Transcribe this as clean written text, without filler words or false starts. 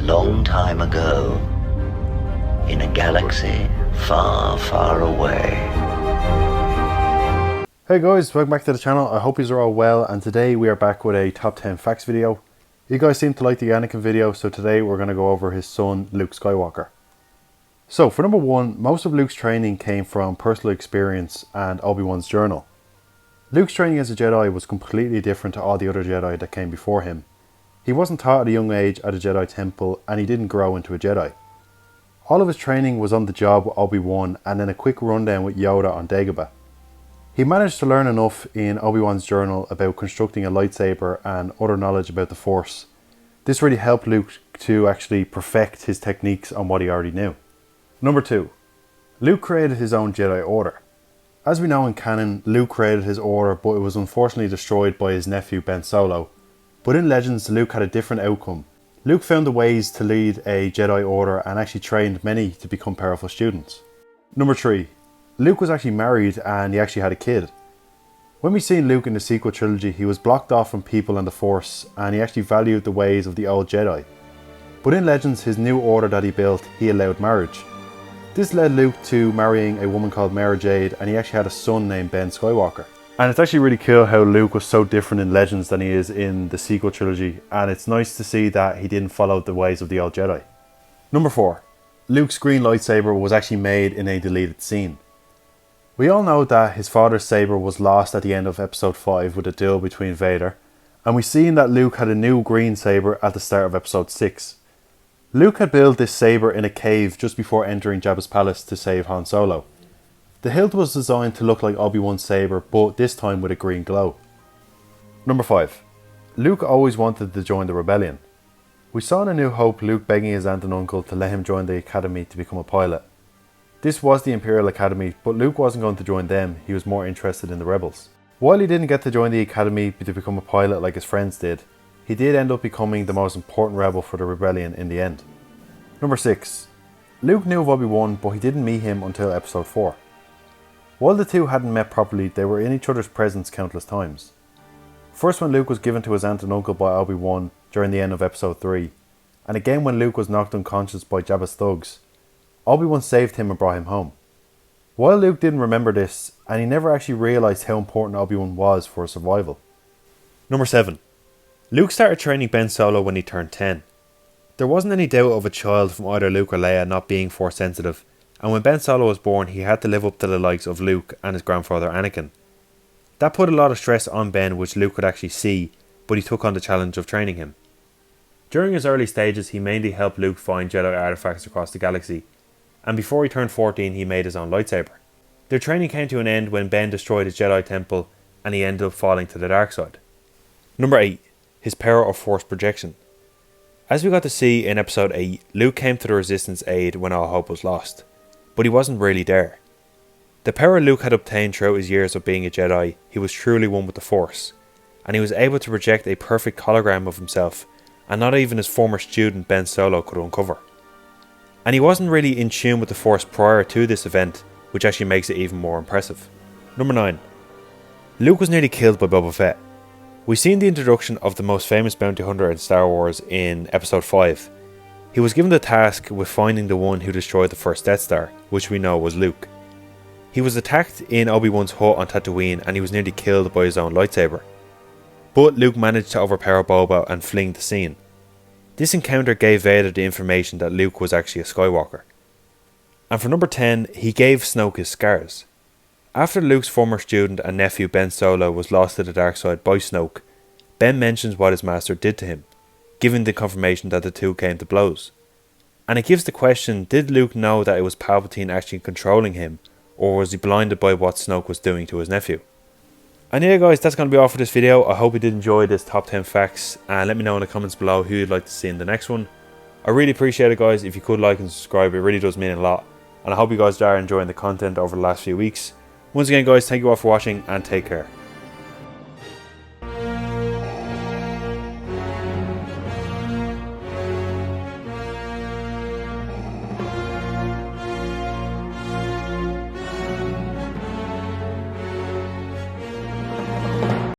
long time ago, in a galaxy far, far away. Hey guys, welcome back to the channel. I hope you are all well, and today we are back with a top 10 facts video. You guys seem to like the Anakin video, so today we're going to go over his son Luke SkyWalker. So for number one, most of Luke's training came from personal experience and Obi-Wan's journal. Luke's training as a Jedi was completely different to all the other Jedi that came before him. He wasn't taught at a young age at a Jedi temple, and he didn't grow into a Jedi. All of his training was on the job with Obi-Wan and then a quick rundown with Yoda on Dagobah. He managed to learn enough in Obi-Wan's journal about constructing a lightsaber and other knowledge about the Force. This really helped Luke to actually perfect his techniques on what he already knew. Number two, Luke created his own Jedi Order. As we know in canon, Luke created his order, but it was unfortunately destroyed by his nephew Ben Solo. But in Legends, Luke had a different outcome. Luke found the ways to lead a Jedi Order and actually trained many to become powerful students. Number three, Luke was actually married and he actually had a kid. When we see Luke in the sequel trilogy, he was blocked off from people and the Force, and he actually valued the ways of the old Jedi. But in Legends, his new order that he built, he allowed marriage. This led Luke to marrying a woman called Mara Jade, and he actually had a son named Ben SkyWalker. And it's actually really cool how Luke was so different in Legends than he is in the sequel trilogy, and it's nice to see that he didn't follow the ways of the old Jedi. Number four, Luke's green lightsaber was actually made in a deleted scene. We all know that his father's saber was lost at the end of episode 5 with a duel between Vader, and we seen that Luke had a new green saber at the start of episode 6. Luke had built this saber in a cave just before entering Jabba's palace to save Han Solo. The hilt was designed to look like Obi-Wan's saber, but this time with a green glow. Number 5. Luke always wanted to join the rebellion. We saw in A New Hope Luke begging his aunt and uncle to let him join the academy to become a pilot. This was the Imperial Academy, but Luke wasn't going to join them, he was more interested in the rebels. While he didn't get to join the academy to become a pilot like his friends did, he did end up becoming the most important rebel for the rebellion in the end. Number 6. Luke knew of Obi-Wan, but he didn't meet him until episode 4. While the two hadn't met properly, they were in each other's presence countless times. First when Luke was given to his aunt and uncle by Obi-Wan during the end of episode 3, and again when Luke was knocked unconscious by Jabba's thugs. Obi-Wan saved him and brought him home. While Luke didn't remember this, and he never actually realised how important Obi-Wan was for his survival. Number 7. Luke started training Ben Solo when he turned 10. There wasn't any doubt of a child from either Luke or Leia not being Force sensitive, and when Ben Solo was born he had to live up to the likes of Luke and his grandfather Anakin. That put a lot of stress on Ben, which Luke could actually see, but he took on the challenge of training him. During his early stages he mainly helped Luke find Jedi artifacts across the galaxy, and before he turned 14 he made his own lightsaber. Their training came to an end when Ben destroyed his Jedi temple and he ended up falling to the dark side. Number 8. His power of Force projection. As we got to see in episode 8, Luke came to the Resistance aid when all hope was lost, but he wasn't really there. The power Luke had obtained throughout his years of being a Jedi, he was truly one with the Force, and he was able to project a perfect hologram of himself, and not even his former student Ben Solo could uncover. And he wasn't really in tune with the Force prior to this event, which actually makes it even more impressive. Number 9. Luke was nearly killed by Boba Fett. We've seen the introduction of the most famous bounty hunter in Star Wars in episode 5. He was given the task with finding the one who destroyed the first Death Star, which we know was Luke. He was attacked in Obi-Wan's hut on Tatooine and he was nearly killed by his own lightsaber. But Luke managed to overpower Boba and fling the scene. This encounter gave Vader the information that Luke was actually a Skywalker. And for number 10, he gave Snoke his scars. After Luke's former student and nephew Ben Solo was lost to the dark side by Snoke, Ben mentions what his master did to him, giving the confirmation that the two came to blows. And it gives the question, did Luke know that it was Palpatine actually controlling him, or was he blinded by what Snoke was doing to his nephew? And yeah guys, that's going to be all for this video. I hope you did enjoy this top 10 facts, and let me know in the comments below who you'd like to see in the next one. I really appreciate it guys, if you could like and subscribe, it really does mean a lot, and I hope you guys are enjoying the content over the last few weeks. Once again guys, thank you all for watching and take care.